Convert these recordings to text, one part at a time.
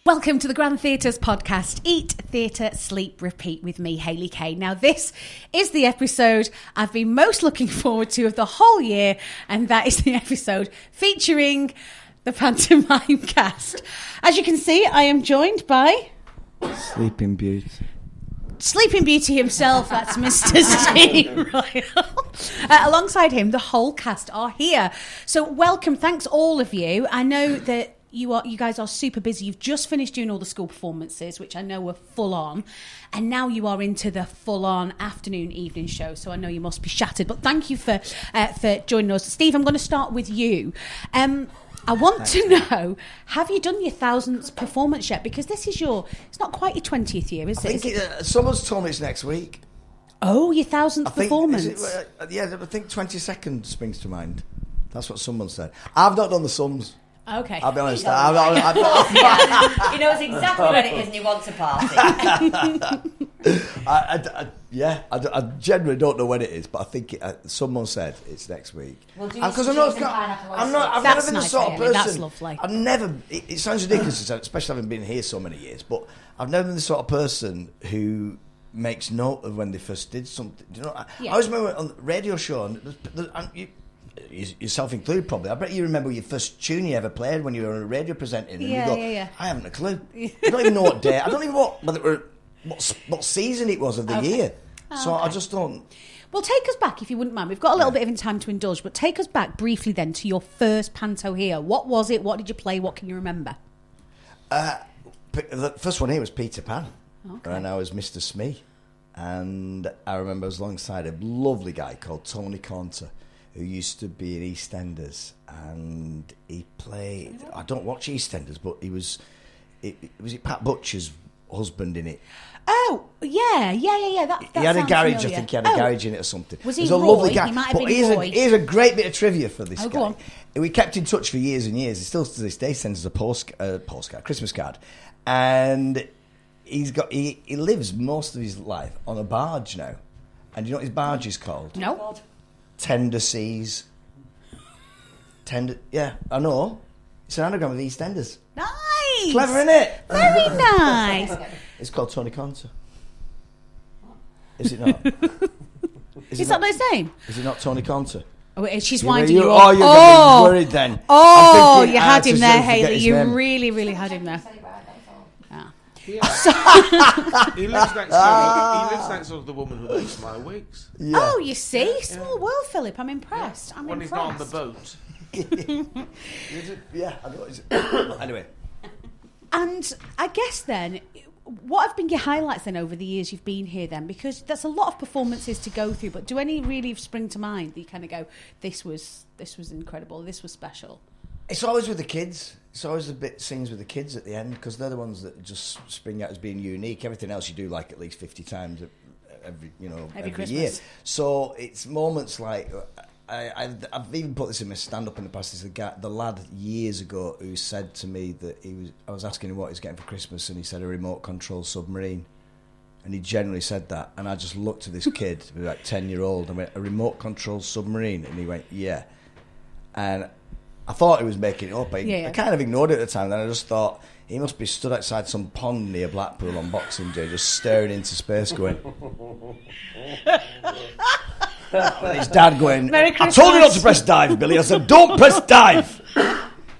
Welcome to the Grand Theatres podcast, Eat, Theatre, Sleep, Repeat with me, Hayley Kay. Now, this is the episode I've been most looking forward to of the whole year, and that is the episode featuring the Pantomime cast. As you can see, I am joined by... Sleeping Beauty. Sleeping Beauty himself, that's Mr. Steve Royle. Alongside him, the whole cast are here. So welcome, thanks all of you. I know that you guys are super busy. You've just finished doing all the school performances, which I know were full on, and now you are into the full on afternoon, evening show. So I know you must be shattered. But thank you for joining us, Steve. I'm going to start with you. I want to know, have you done your 1000th performance yet? Because this is it's not quite your 20th year, is it? Someone's told me it's next week. Oh, your 1000th performance. I think 22nd springs to mind. That's what someone said. I've not done the sums. Okay. I'll be honest. He knows exactly when it is and he wants a party. I generally don't know when it is, but I think someone said it's next week. We'll do I've That's never been the nice, sort of Hayley. person. That's lovely. I've never. It sounds ridiculous, especially having been here so many years. But I've never been the sort of person who makes note of when they first did something. Do you know? I always remember on the radio show, and yourself included probably. I bet you remember your first tune you ever played when you were on a radio presenting. And you go, I haven't a clue. I don't even know what day. I don't even know what season it was of the year. So I just don't. Well, take us back, if you wouldn't mind. We've got a little bit of time to indulge, but take us back briefly then to your first panto here. What was it? What did you play? What can you remember? The first one here was Peter Pan. Okay. And I was Mr. Smee. And I remember I was alongside a lovely guy called Tony Conter, who used to be in EastEnders, and he played... I don't watch EastEnders, but he was... Was it Pat Butcher's husband in it? Oh, yeah. That he had a garage, familiar. I think he had a garage in it or something. Was he a Roy? lovely guy. He might have been Roy. Here's a great bit of trivia for this guy. Go on. We kept in touch for years and years. He still to this day sends us a postcard, Christmas card. And he lives most of his life on a barge now. And do you know what his barge is called? No. Tender Seas. Yeah, I know. It's an anagram of EastEnders. Nice. Clever, innit? Very nice. It's called Tony Conter. Is it not? Is that his name? Is it not Tony Conter? Oh, she's winding you up. Oh, you're going to be worried then. Oh, you had him there, Hayley. You really, really had him there. Yeah. He lives next door to the woman who makes my wigs. Yeah. Oh, you see? Small world, Philip. I'm impressed. I'm when impressed. he's not on the boat. Yeah, I know. Anyway. And I guess then, what have been your highlights then over the years you've been here then? Because there's a lot of performances to go through, but do any really spring to mind that you kind of go, this was incredible, this was special? It's always with the kids. It's always scenes with the kids at the end, because they're the ones that just spring out as being unique. Everything else you do like at least 50 times every year. So it's moments like I've even put this in my stand-up in the past. There's the lad years ago who said to me that I was asking him what he's getting for Christmas, and he said a remote control submarine. And he generally said that, and I just looked at this kid, like 10-year-old, and went, a remote control submarine? And he went, yeah. And I thought he was making it up. I kind of ignored it at the time. Then I just thought, he must be stood outside some pond near Blackpool on Boxing Day, just staring into space going... And his dad going, I told you not to press dive, Billy. I said, don't press dive.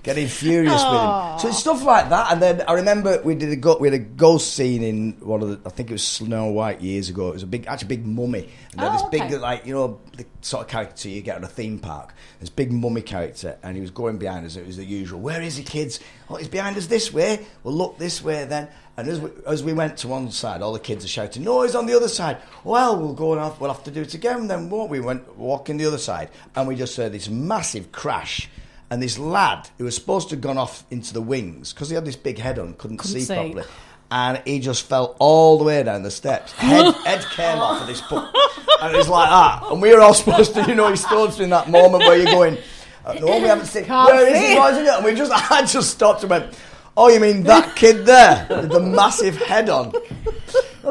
Getting furious with him. So it's stuff like that. And then I remember we had a ghost scene in one of I think it was Snow White years ago. It was a big mummy. And then big, like, you know, the sort of character you get on a theme park. This big mummy character, and he was going behind us. It was the usual, where is he, kids? Oh, he's behind us this way. Well, look this way then. And as we went to one side, all the kids are shouting, no, he's on the other side. Well, we'll have to do it again then, won't we? Went walking the other side, and we just heard this massive crash. And this lad, who was supposed to have gone off into the wings, because he had this big head on, couldn't see properly, and he just fell all the way down the steps. Head came off of this puck, and it was like that. And we were all supposed to, he stood in that moment where you're going, no, we haven't seen, where is he? And I just stopped and went, oh, you mean that kid there with the massive head on?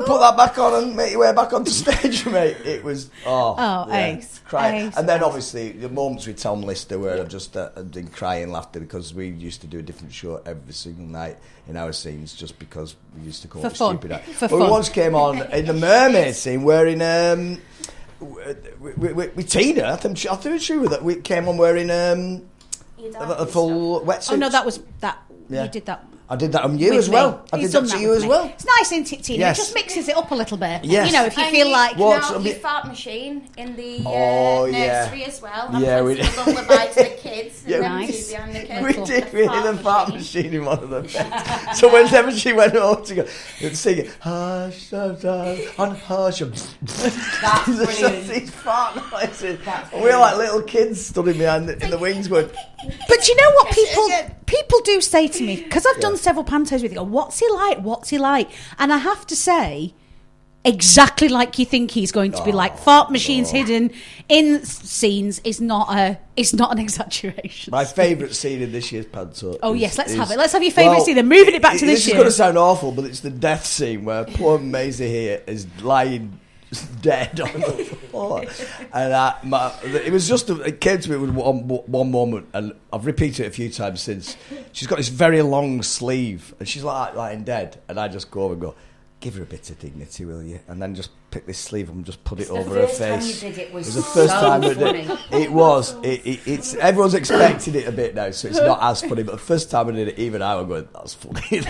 put that back on and make your way back onto stage, mate. It was ace. Crying. Ace. And then obviously the moments with Tom Lister where I've just been crying laughter because we used to do a different show every single night in our scenes just because we used to call it stupid. For We fun. once came on in the mermaid scene wearing with Tina. I think she was that we came on wearing a full wetsuit. Oh no, that was that. Yeah. You did that. I did that on you with as me. well. I He's did done that to that you with as me. well. It's nice, isn't it, Tina? Yes. It just mixes it up a little bit. Yes. You know, if you And feel like What's you a bit- fart machine in the Oh, yeah. nursery as well. Yeah, we we did. did. Lullaby to the kids. Yeah, and them nice. two behind the kids. We did. We had a fart machine in one of them. So whenever she went home to go and sing it, hush, hush, hush, on hush, That's brilliant. these fart noises. And we were like little kids stood behind in the wings going. But you know what people do say to me, because I've done several pantos with you, go, what's he like? What's he like? And I have to say, exactly like you think he's going to be like. Fart machines hidden in scenes is not an exaggeration. My favourite scene in this year's panto. Oh, yes, let's have it. Let's have your favourite scene. Then moving it back to this This is year. going to sound awful, but it's the death scene where poor Maisie here is lying dead on the floor. And it was just, it came to me with one moment, and I've repeated it a few times since. She's got this very long sleeve, and she's lying dead, and I just go over and go, give her a bit of dignity, will you? And then just pick this sleeve and just put it over her face. The first time you did it was the first so time I did funny. it was. It's everyone's expecting it a bit now, so it's not as funny. But the first time I did it, even I was going, "That's funny."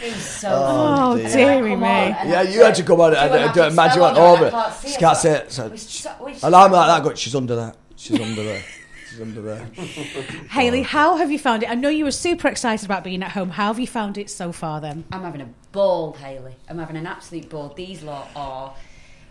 It's so Oh, dear. dearie Come me. on, and Yeah, I you had to said, come on "Do you want and to imagine spell went on over. it? I can't see She it." can't say it. So, Which and I'm like that. Going, she's under there. She's under there. She's under there. Hayley, how have you found it? I know you were super excited about being at home. How have you found it so far then? I'm having a ball, Hayley. I'm having an absolute ball. These lot are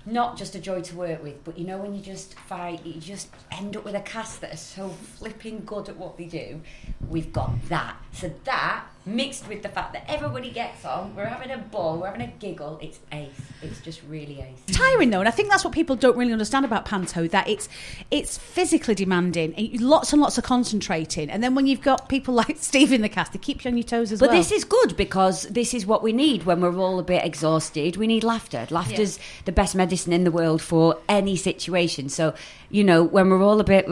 not just a joy to work with, but you know when you just fight, you just end up with a cast that are so flipping good at what they do. We've got that. So that, mixed with the fact that everybody gets on, we're having a ball, we're having a giggle, it's ace. It's just really ace. Tiring though, and I think that's what people don't really understand about panto, that it's physically demanding, lots and lots of concentrating, and then when you've got people like Steve in the cast, it keeps you on your toes as But well. this is good because this is what we need when we're all a bit exhausted. We need laughter. Laughter's the best medicine in the world for any situation. So, you know, when we're all a bit,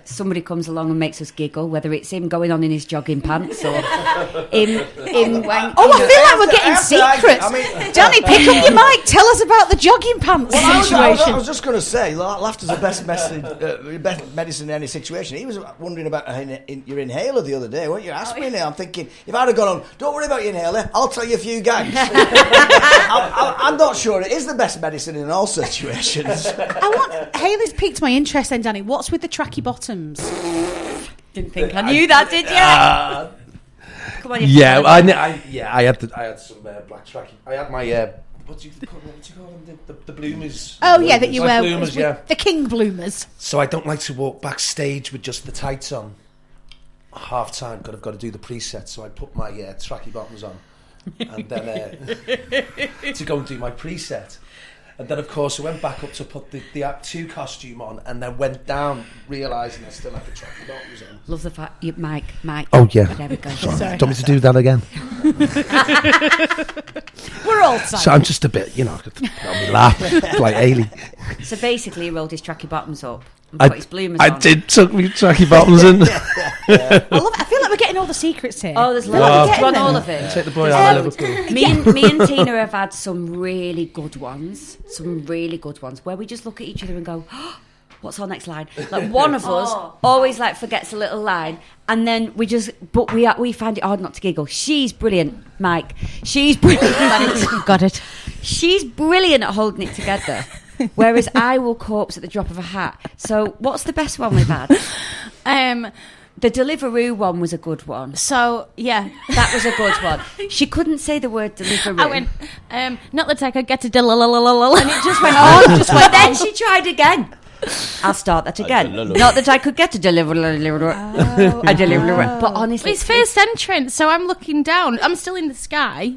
somebody comes along and makes us giggle, whether it's him going on in his jogging pants or him wanking. Oh, I feel like we're getting secrets. Danny, pick up your mic. Tell us about the jogging pants situation. I was just going to say, laughter's the best medicine in any situation. He was wondering about your inhaler the other day, weren't you? Ask me now. I'm thinking, if I'd have gone on, don't worry about your inhaler, I'll tell you a few gags. I'm not sure it is the best medicine in all situations. Hayley's piqued my interest then, Danny. What's with the tracky bottoms? Didn't think I knew that, did you? Come on, you I had some black tracking. I had my what do you call them? The bloomers. Oh yeah, that you Black wear bloomers, with the king bloomers. So I don't like to walk backstage with just the tights on. Half time, I've got to do the preset, so I put my tracky bottoms on, and then to go and do my preset. And then, of course, I went back up to put the Act 2 costume on, and then went down, realising I still had the tracky bottoms on. Love the fact you, Mike. Oh, yeah. There we go. Sorry. Do you want me to do that again? We're all tired. So I'm just a bit, you know, I'll be laughing like Hayley. So basically, he rolled his tracky bottoms up and put his bloomers on. I did tuck my tracky bottoms in. I love it. I feel like we're getting all the secrets here. Oh, there's We're loads. getting Do you want them. all of it? Take the boy out of Liverpool. Me and Tina have had some really good ones, where we just look at each other and go, oh, what's our next line? Like one of us always like forgets a little line, and then we find it hard not to giggle. She's brilliant, Mike. She's brilliant. Got it. She's brilliant at holding it together. Whereas I will corpse at the drop of a hat. So what's the best one we've had? The Deliveroo one was a good one. So, yeah. That was a good one. She couldn't say the word Deliveroo. I went, not that I could get to Deliveroo. And it just went on. Then she tried again. I'll start that again. Not that I could get to Deliveroo. But honestly... It's first entrance, so I'm looking down. I'm still in the sky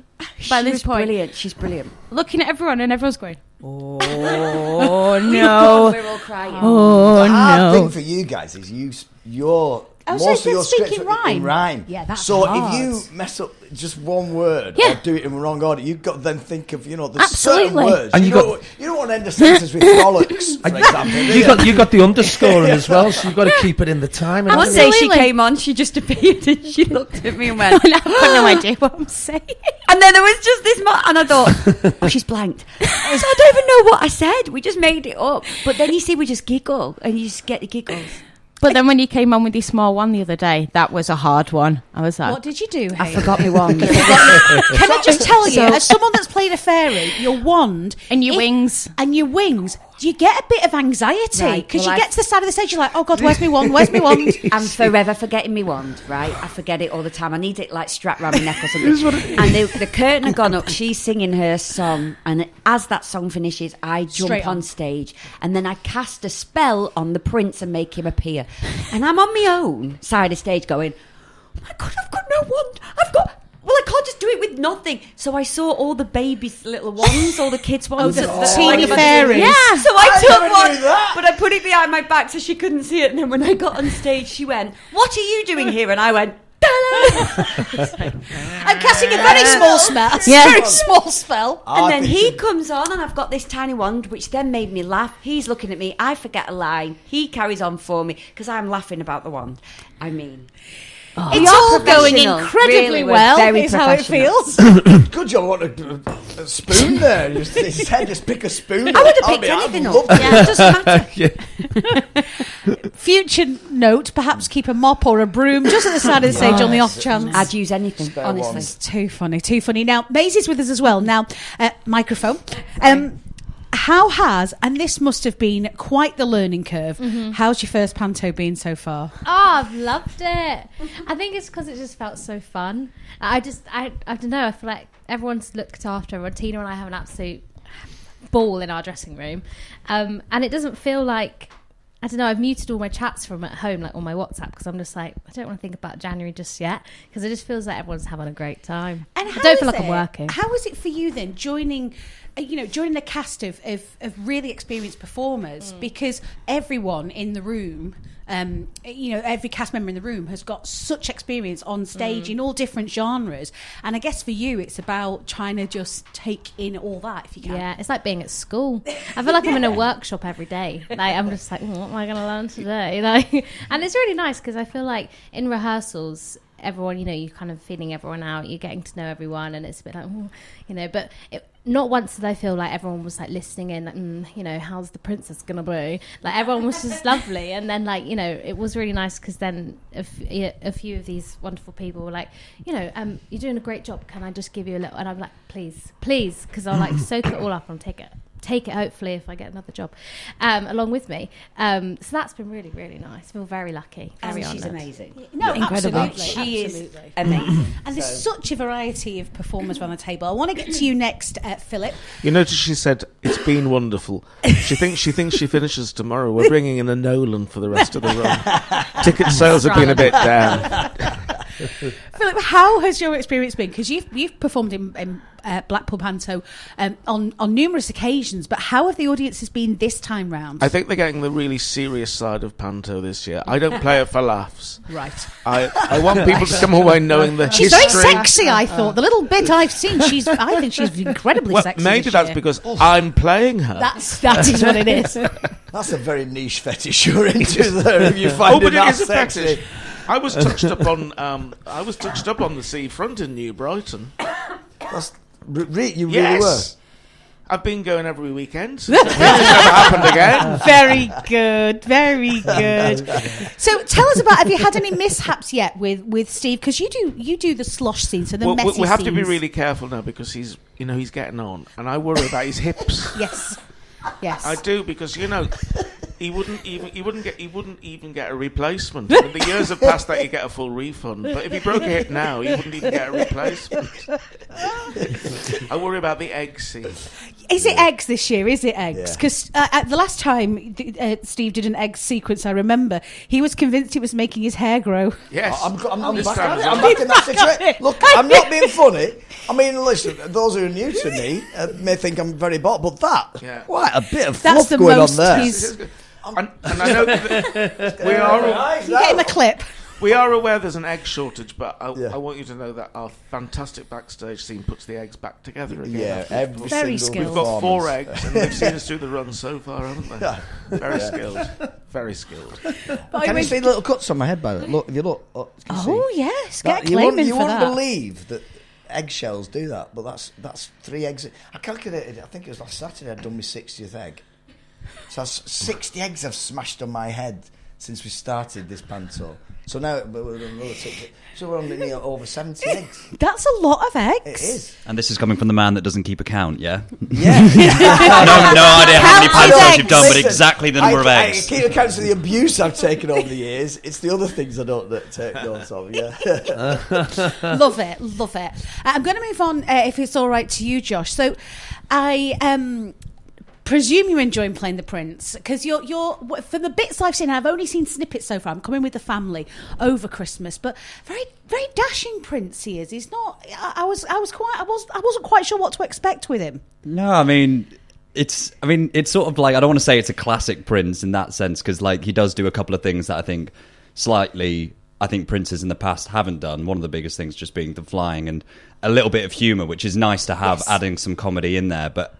by this point. Brilliant. She's brilliant. Looking at everyone, and everyone's going, Oh No. We're all crying. Oh The hard thing for you guys is your Oh, most so of your speak scripts in are in rhyme? rhyme. Yeah, that's so hard. if you mess up just one word Yeah. or do it in the wrong order, you've got to then think of, there's Absolutely. certain words. And you you don't want to end a sentence with frolics, for example. do You got the underscoring as well, so you've got to keep it in the time. And One everything. day she Absolutely. came on, she just appeared and she looked at me and went, I've got no idea what I'm saying. and then there was just this and I thought, oh, she's blanked. So I don't even know what I said. We just made it up. But then you see, we just giggle and you just get the giggles. But then when you came on with your small one the other day, that was a hard one. I was like, What did you do, I Hayley? forgot my wand. Can I just tell you, So- as someone that's played a fairy, your wand and your wings. and your wings, you get a bit of anxiety Right, because well, you get to the side of the stage, you're like, oh God, where's my wand? Where's my wand? I'm forever forgetting my wand, right? I forget it all the time. I need it like strapped around my neck or something. And the curtain had gone up. She's singing her song, and as that song finishes, I jump Straight on. on stage, and then I cast a spell on the prince and make him appear. And I'm on my own side of stage, going, "Oh my God, I've got no wand. Well, I can't just do it with nothing." So I saw all the babies' little wands, all the kids' wands. the that- teeny like, fairies. Yeah. So I I took never one, knew that. but I put it behind my back so she couldn't see it. And then when I got on stage, she went, "What are you doing here?" And I went, "Ta-da!" I'm casting a very small spell. Yeah. Very small spell. And then I he think comes on, and I've got this tiny wand, which then made me laugh. He's looking at me. I forget a line. He carries on for me because I'm laughing about the wand. I mean, It's all going professional. incredibly Really, we're well, very is how it professional. feels. Good job. What a spoon there. He said, just pick a spoon. I would have I'd picked anything I'd up. love Yeah, it doesn't matter. Future note, perhaps keep a mop or a broom just at the side of the stage on the off chance. I'd use anything, Spare honestly. one. It's too funny, too funny. Now, Maisie's with us as well. Now, microphone. How has, and this must have been quite the learning curve, how's your first panto been so far? Oh, I've loved it. I think it's because it just felt so fun. I don't know. I feel like everyone's looked after everyone. Tina and I have an absolute ball in our dressing room. And it doesn't feel like, I don't know, I've muted all my chats from at home, like on my WhatsApp, because I'm just like, I don't want to think about January just yet, because it just feels like everyone's having a great time. And I how don't feel is like I'm it- working. How is it for you then, joining the cast of really experienced performers? Because everyone in the room, every cast member in the room has got such experience on stage in all different genres. And I guess for you, it's about trying to just take in all that if you can. Yeah, it's like being at school. I feel like I'm in a workshop every day. Like I'm just like, what am I going to learn today? And it's really nice because I feel like in rehearsals, everyone, you're kind of feeling everyone out. You're getting to know everyone, and it's a bit like, but not once did I feel like everyone was like listening in, like, how's the princess gonna be? Like everyone was just lovely, and then it was really nice because then a few of these wonderful people were like, you're doing a great job. Can I just give you a little? And I'm like, please, because I'll like soak it all up and take it hopefully if I get another job along with me. So that's been really, really nice. I feel very lucky. Very And she's honoured. amazing. No, Incredible. absolutely. She absolutely. is amazing. And there's such a variety of performers around the table. I want to get to you next, Philip. You notice she said it's been wonderful. She thinks she finishes tomorrow. We're bringing in a Nolan for the rest of the run. Ticket sales have been a bit down. Philip, how has your experience been? Because you've performed in Blackpool Panto on numerous occasions, but how have the audiences been this time round? I think they're getting the really serious side of Panto this year. I don't play it for laughs. Right. I want people to come away knowing the She's history. very sexy, I thought. The little bit I've seen, I think she's incredibly Well, sexy. maybe this that's year. because I'm playing her. that is what it is. That's a very niche fetish you're into there. If you find but it that is a sexy. fetish. I was touched up on the seafront in New Brighton. That's, you really were. Yes. I've been going every weekend since it's never happened again. Very good, very good. So tell us about, have you had any mishaps yet with Steve? Because you do the slosh scene, so the Well, messy we have to be scenes. really careful now because he's getting on, and I worry about his hips. Yes. I do because he wouldn't even get a replacement. I mean, the years have passed that you get a full refund, but if he broke a hip now, he wouldn't even get a replacement. I worry about the egg scene. Is it eggs this year? Is it eggs? Yeah. Because the last time Steve did an egg sequence, I remember he was convinced it was making his hair grow. Yes, I'm This back time at it. as I'm well. back in that situation. Look, I'm not being funny. I mean, listen, those who are new to me may think I'm very bot, but quite a bit of That's fluff the going most on there. he's... And I know that we are all, You get him a clip. We are aware there's an egg shortage, but I want you to know that our fantastic backstage scene puts the eggs back together again. Yeah, every Very single skilled. We've got 4 eggs, and they've seen us through the run so far, haven't they? Very skilled. Very skilled. Can you see the little cuts on my head, by the way? Look, if you look. Can you see? Oh yes, get You claiming for wouldn't that. believe that eggshells do that, but that's 3 eggs. I calculated, I think it was last Saturday I'd done my 60th egg. So 60 eggs I've smashed on my head since we started this panto. So now we're on nearly over 70 eggs. That's a lot of eggs. It is. And this is coming from the man that doesn't keep a count, yeah? Yeah. no idea how many Count his pantos eggs. you've done, but Listen, exactly the number of I eggs. keep accounts of the abuse I've taken over the years. It's the other things I don't take notes of, yeah. Love it, love it. I'm going to move on, if it's all right to you, Josh. So I presume you're enjoying playing the Prince, because you're from the bits I've seen, I've only seen snippets so far. I'm coming with the family over Christmas, but very dashing Prince he is. He's not. I wasn't quite sure what to expect with him. No, I mean, it's sort of like, I don't want to say it's a classic Prince in that sense, because like he does do a couple of things that I think princes in the past haven't done. One of the biggest things just being the flying and a little bit of humour, which is nice to have, adding some comedy in there, but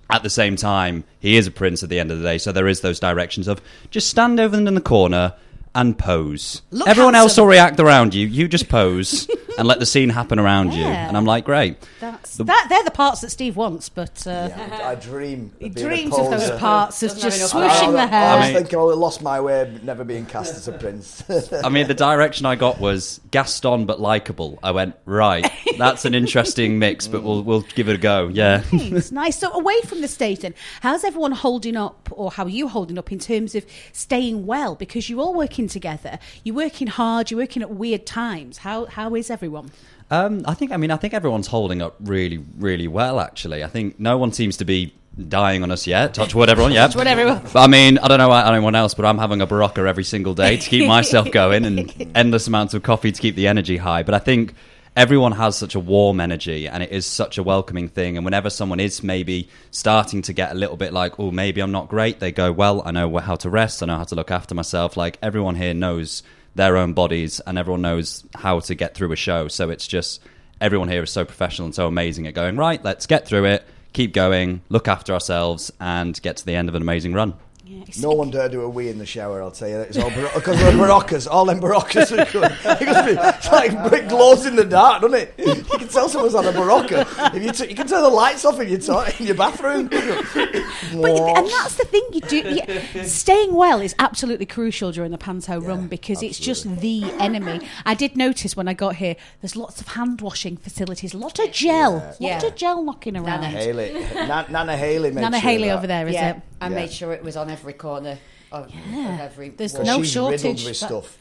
at the same time, he is a prince at the end of the day, so there is those directions of just stand over in the corner and pose. Look Everyone else handsome. will react around you. You just pose and let the scene happen around you. Yeah. And I'm like, great. They're the parts that Steve wants, but I dream. he being a dreams of those poser. parts of Doesn't just have enough swooshing the I hair. was thinking, I lost my way, never being cast as a prince. I mean, the direction I got was Gaston but likeable. I went, right, that's an interesting mix, but we'll give it a go. Yeah. It's nice. So away from the stage then, how's everyone holding up, or how are you holding up in terms of staying well? Because you're all working together, you're working hard, you're working at weird times. How is everyone? I think everyone's holding up really, really well, actually. I think no one seems to be dying on us yet. Touch wood, everyone, yeah. Touch wood, everyone. But I mean, I don't know about anyone else, but I'm having a Barocca every single day to keep myself going, and endless amounts of coffee to keep the energy high. But I think everyone has such a warm energy, and it is such a welcoming thing. And whenever someone is maybe starting to get a little bit like, oh, maybe I'm not great, they go, well, I know how to rest, I know how to look after myself. Like, everyone here knows their own bodies, and everyone knows how to get through a show. So it's just, everyone here is so professional and so amazing at going, right, let's get through it, keep going, look after ourselves, and get to the end of an amazing run. Yeah, No one dare do a wee in the shower, I'll tell you. It's all because we're Baroccas. All them Baroccas are good. It's like it glows in the dark, doesn't it? You can tell someone's on a Barocca. If you can turn the lights off in your bathroom. And that's the thing you do. Staying well is absolutely crucial during the panto run, because it's just the enemy. I did notice when I got here, there's lots of hand washing facilities, a lot of gel, lot of gel knocking around. Nana Hayley. Nana Hayley over there, is it? I made sure it was on every corner of every There's wall. no she's shortage. riddled with stuff.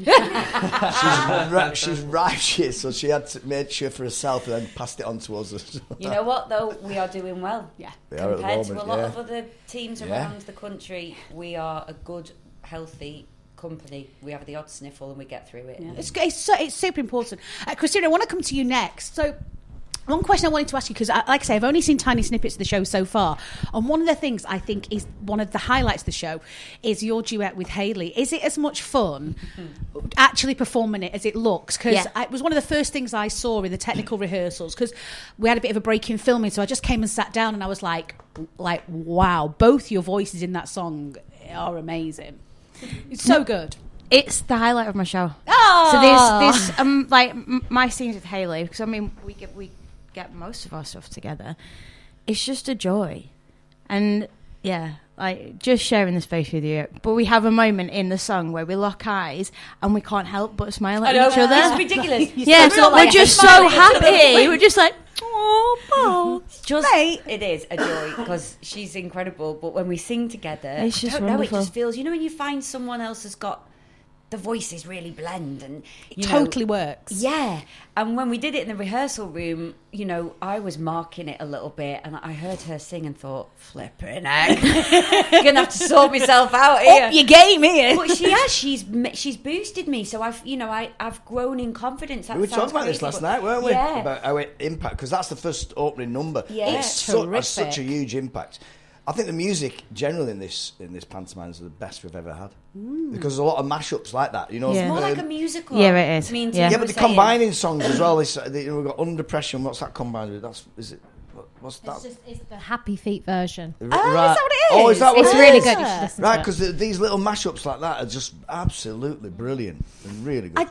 she's righteous, so she had to make sure for herself and then passed it on to us. You know what, though? We are doing well. Yeah. We are at the Compared to a moment, lot yeah. of other teams around the country, we are a good, healthy company. We have the odd sniffle and we get through it. Yeah. It's super important. Christina, I want to come to you next. So, one question I wanted to ask you, because, like I say, I've only seen tiny snippets of the show so far, and one of the things I think is one of the highlights of the show is your duet with Hayley. Is it as much fun actually performing it as it looks? Because it was one of the first things I saw in the technical rehearsals, because we had a bit of a break in filming, so I just came and sat down and I was like, wow, both your voices in that song are amazing. It's so good. It's the highlight of my show. Oh! So this like my scenes with Hayley, because I mean we get most of our stuff together. It's just a joy, and like just sharing the space with you. But we have a moment in the song where we lock eyes and we can't help but smile at each other. It's ridiculous. Yeah, So we're just so happy. We're just like, oh, it is a joy because she's incredible. But when we sing together, It's just I don't know, wonderful. it just feels. You know, when you find someone else has got the voices really blend and It totally works. Yeah, and when we did it in the rehearsal room, you know, I was marking it a little bit, and I heard her sing and thought, "Flipping heck, gonna have to sort myself out here." Up your game here. But she has. She's boosted me, so I've grown in confidence. That We were talking about this last night, weren't we? Yeah. About our impact, because that's the first opening number. Yeah. It's Terrific. such a huge impact. I think the music generally in this pantomime is the best we've ever had because there's a lot of mashups like that. You know, Yeah. It's more like a musical. Yeah, it is. Means Yeah. Yeah, but they're combining songs as well. We've got Under Pressure, and what's that combined with? What's that? It's the Happy Feet version. Right. is that what it is? Oh, is that what It's it really is? good. You should listen Right, to it. because these little mashups like that are just absolutely brilliant and really good.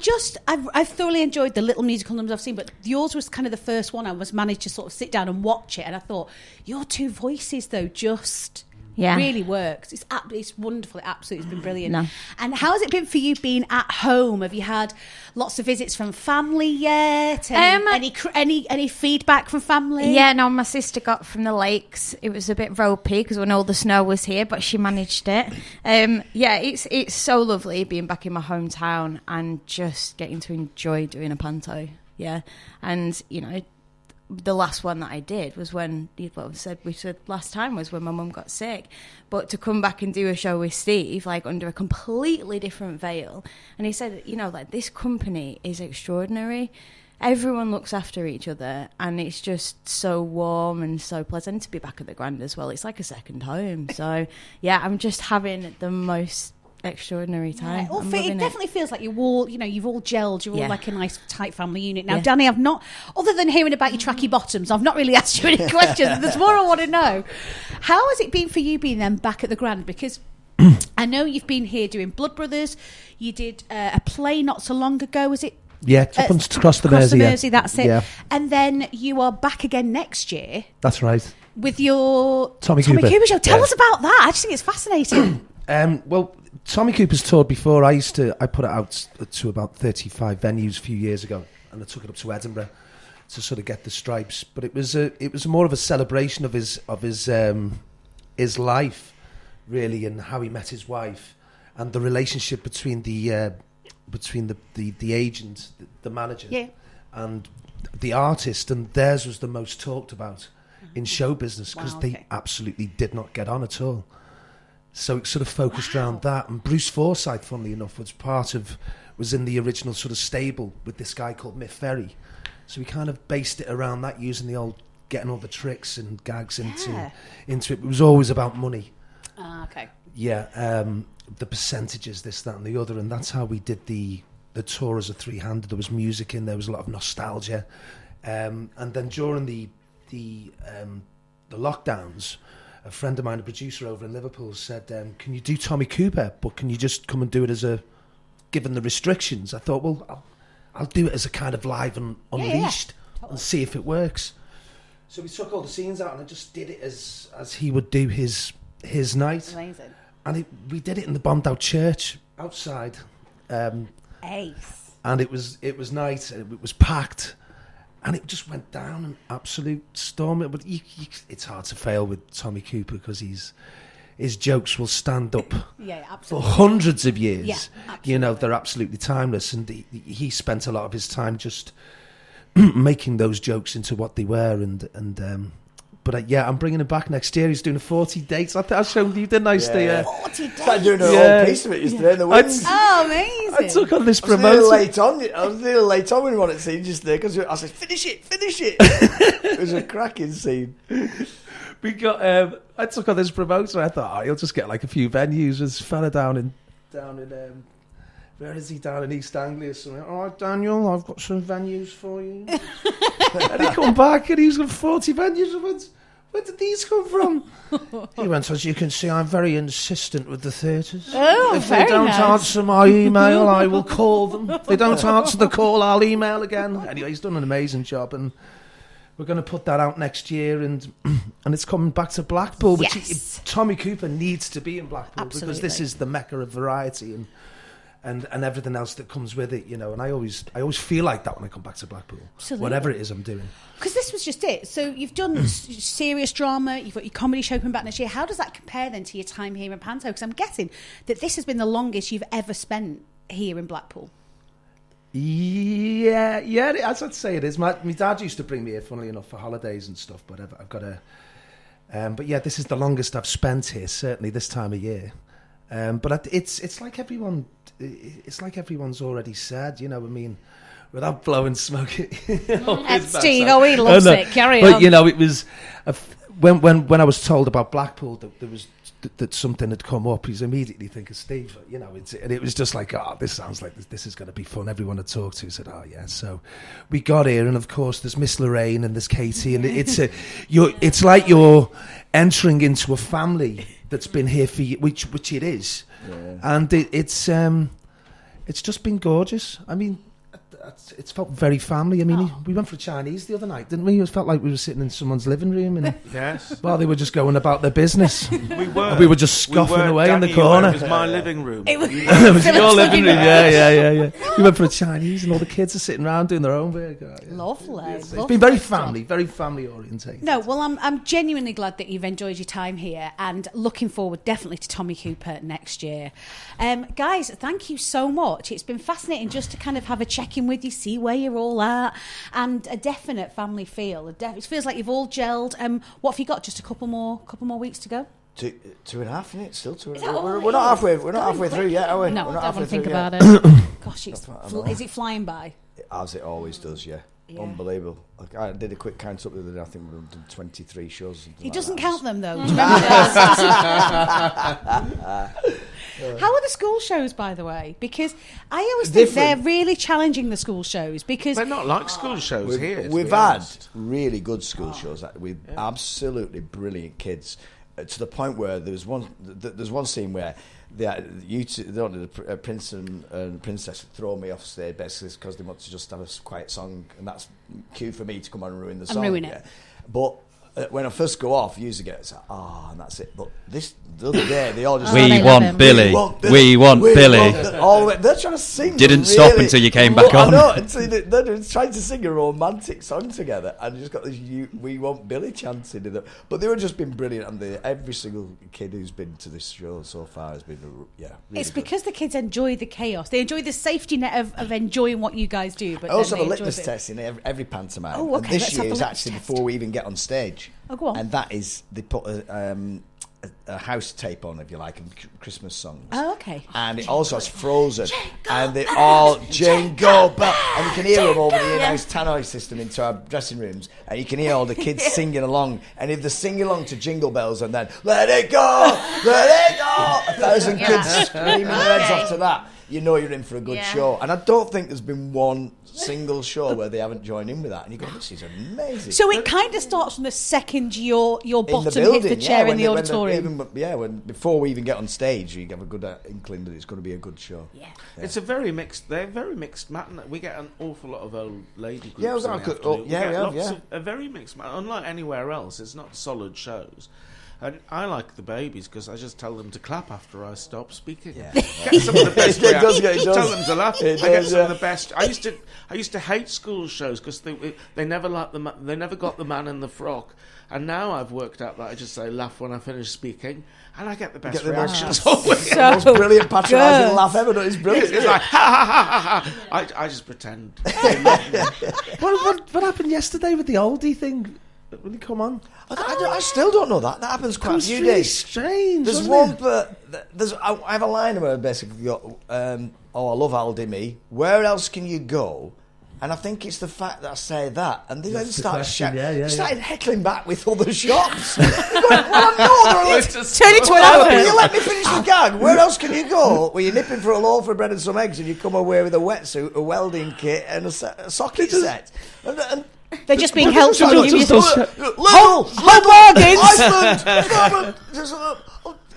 I've thoroughly enjoyed the little musical numbers I've seen, but yours was kind of the first one I was managed to sort of sit down and watch it, and I thought your two voices though just really works. It's wonderful. It absolutely has been brilliant. No. And how has it been for you being at home? Have you had lots of visits from family yet? Any feedback from family? Yeah, no, my sister got from the lakes. It was a bit ropey because when all the snow was here, but she managed it. Yeah, it's so lovely being back in my hometown and just getting to enjoy doing a panto. Yeah, and you know, the last one that I did was when we said last time was when my mum got sick. But to come back and do a show with Steve, like under a completely different veil, and he said, you know, like this company is extraordinary. Everyone looks after each other, and it's just so warm and so pleasant to be back at the Grand as well. It's like a second home. So yeah, I'm just having the most extraordinary time. Yeah. It definitely feels like you've all gelled. You're all like a nice tight family unit now. Yeah. Danny, I've not, other than hearing about your tracky bottoms, I've not really asked you any questions. There's more I want to know. How has it been for you being then back at the Grand? Because I know you've been here doing Blood Brothers. You did a play not so long ago. Was it? Yeah, across the Mersey. Mersey, that's it. Yeah. And then you are back again next year That's right. with your Tommy Cooper show. Tell Yeah. us about that. I just think it's fascinating. Well, Tommy Cooper's toured before. I put it out to about 35 venues a few years ago, and I took it up to Edinburgh to sort of get the stripes. But it was more of a celebration of his life, really, and how he met his wife, and the relationship between the agent, the manager, and the artist, and theirs was the most talked about in show business because they absolutely did not get on at all. So it sort of focused around that. And Bruce Forsyth, funnily enough, was in the original sort of stable with this guy called Miff Ferry. So we kind of based it around that, using the old, getting all the tricks and gags into it. It was always about money. Okay. Yeah, the percentages, this, that and the other. And that's how we did the tour as a three-hander. There was music in there, was a lot of nostalgia. And then during the lockdowns, a friend of mine, a producer over in Liverpool, said, can you do Tommy Cooper, but can you just come and do it given the restrictions? I thought, well, I'll do it as a kind of live and unleashed and see if it works. So we took all the scenes out and I just did it as he would do his night. Amazing. And we did it in the bombed out church outside. Ace. And it was night, and it was packed. And it just went down an absolute storm. But it's hard to fail with Tommy Cooper because his jokes will stand up for hundreds of years. Yeah, absolutely. You know, they're absolutely timeless. And he spent a lot of his time just making those jokes into what they were. But I'm bringing him back next year. He's doing 40 dates. I showed you, didn't I, Steve? 40 days. Started doing a whole piece of it yesterday in the wind. Oh, amazing. I took on this I was a promotion. little late on when we wanted to see just there because I said, finish it. It was a cracking scene. We got. I took on this promoter. I thought, he'll just get like a few venues. There's a fella down in where is he? Down in East Anglia. So, all right, Daniel, I've got some venues for you. And he come back and he's got 40 venues. I went, where did these come from? He went, as you can see, I'm very insistent with the theatres. Oh, if they don't answer my email, I will call them. If they don't answer the call, I'll email again. Anyway, he's done an amazing job, and we're going to put that out next year, and it's coming back to Blackpool. Which Tommy Cooper needs to be in Blackpool because this is the mecca of variety and everything else that comes with it, you know. And I always feel like that when I come back to Blackpool, whatever it is I'm doing. Because this was just it. So you've done serious drama, you've got your comedy show coming back next year. How does that compare then to your time here in Panto? Because I'm guessing that this has been the longest you've ever spent here in Blackpool. Yeah, as I'd say it is. My dad used to bring me here, funnily enough, for holidays and stuff. But I've got but yeah, this is the longest I've spent here, certainly this time of year. But it's like everyone. It's like everyone's already said, you know. I mean, without blowing smoke. Steve, he loves it. Carry on. But you know, it was when I was told about Blackpool that there was that something had come up, he's immediately thinking Steve. You know, and it was just like, oh, this sounds like this is going to be fun. Everyone I talked to said, oh yeah. So we got here, and of course there's Miss Lorraine and there's Katie, and it's like you're entering into a family that's been here for you, which it is, and it's just been gorgeous. I mean, it's felt very family. I mean, we went for a Chinese the other night, didn't we? It felt like we were sitting in someone's living room, and while they were just going about their business, we were just scoffing away in the corner. It was my living room. It was your living room. Yeah. We went for a Chinese, and all the kids are sitting around doing their own work. Lovely. It's been very family orientated. No, well, I'm genuinely glad that you've enjoyed your time here, and looking forward definitely to Tommy Cooper next year. Guys, thank you so much. It's been fascinating just to kind of have a check-in with you, see where you're all at, and a definite family feel. It feels like you've all gelled. What have you got? Just a couple more weeks to go? 2.5, isn't it? Still 2.5. We're not halfway. We're not halfway through yet, are we? No, we're not I don't want to think about it. Gosh, is it flying by? As it always does, yeah. Unbelievable. Like, I did a quick count up the other day. I think we've done 23 shows. He doesn't count them though. Do you remember that? How are the school shows, by the way? Because I always think they're really challenging, the school shows, because they're not like school shows here. We've had really good school shows with absolutely brilliant kids, to the point where there's one scene where the prince and princess throw me off stage basically because they want to just have a quiet song, and that's cue for me to come on and ruin the song. Ruin it. But when I first go off, usually get it's like, and that's it. But the other day, they all just we want Billy. We want Billy. All the way. They're trying to sing. Didn't stop until you came back on. I know. So they're trying to sing a romantic song together, and you just got this "We want Billy" chanting in them. But they were just been brilliant, and every single kid who's been to this show so far has been really it's because the kids enjoy the chaos. They enjoy the safety net of enjoying what you guys do. But I also have a litmus test in every pantomime. Oh, okay. And this year is actually before we even get on stage. Oh, go on. And that is, they put a house tape on, if you like, and Christmas songs. Oh, okay. And it also has Frozen. And they all jingle bell. And you can hear them over the in-house tannoy system into our dressing rooms. And you can hear all the kids singing along. And if they're singing along to Jingle Bells and then, let it go, 1,000 kids screaming their heads off to that, you know you're in for a good show. And I don't think there's been one single show where they haven't joined in with that, and you go, this is amazing. So it kind of starts from the second your bottom hits the chair in the auditorium. Before we even get on stage, you have a good inkling that it's going to be a good show. Yeah. It's a very mixed. They're very mixed matinee. We get an awful lot of old lady groups. Yeah, we have a very mixed. Unlike anywhere else, it's not solid shows. And I like the babies because I just tell them to clap after I stop speaking. Yeah. Get some of the best reactions. Tell them to laugh. I get some of the best. I used to hate school shows because they never they never got the man in the frock. And now I've worked out that I just say laugh when I finish speaking, and I get the best reactions. Always. The most brilliant patronising laugh ever. It's brilliant. It's like ha ha ha ha. I just pretend. What happened yesterday with the oldie thing? Will he come on? I still don't know that. That happens quite a few days. Strange. There's one, but I have a line where I basically go, I love Aldi me. Where else can you go? And I think it's the fact that I say that, and they then start started heckling back with other shops. Going, well, I know turn it to an advert. Will you let me finish the gag? Where else can you go? Well, you're nipping for a loaf of bread and some eggs, and you come away with a wetsuit, a welding kit, and a socket set. And they're just being helpful to you. Lidl, Iceland,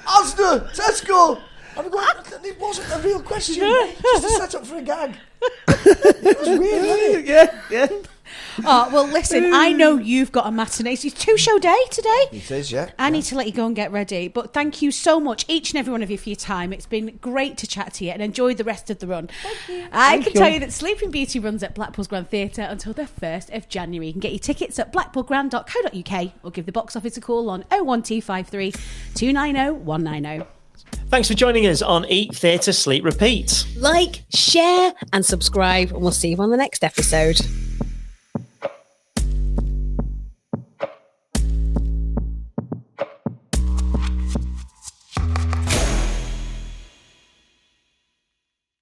Asda, Tesco. I'm going, it wasn't a real question. Just a set up for a gag. It was weird, wasn't it? Yeah. Oh, well, listen, I know you've got a matinee. It's 2-show day today. It is, yeah. I need to let you go and get ready. But thank you so much, each and every one of you, for your time. It's been great to chat to you, and enjoy the rest of the run. Thank you. I can tell you that Sleeping Beauty runs at Blackpool's Grand Theatre until the 1st of January. You can get your tickets at blackpoolgrand.co.uk or give the box office a call on 01253 290 190. Thanks for joining us on Eat, Theatre, Sleep, Repeat. Like, share and subscribe, and we'll see you on the next episode.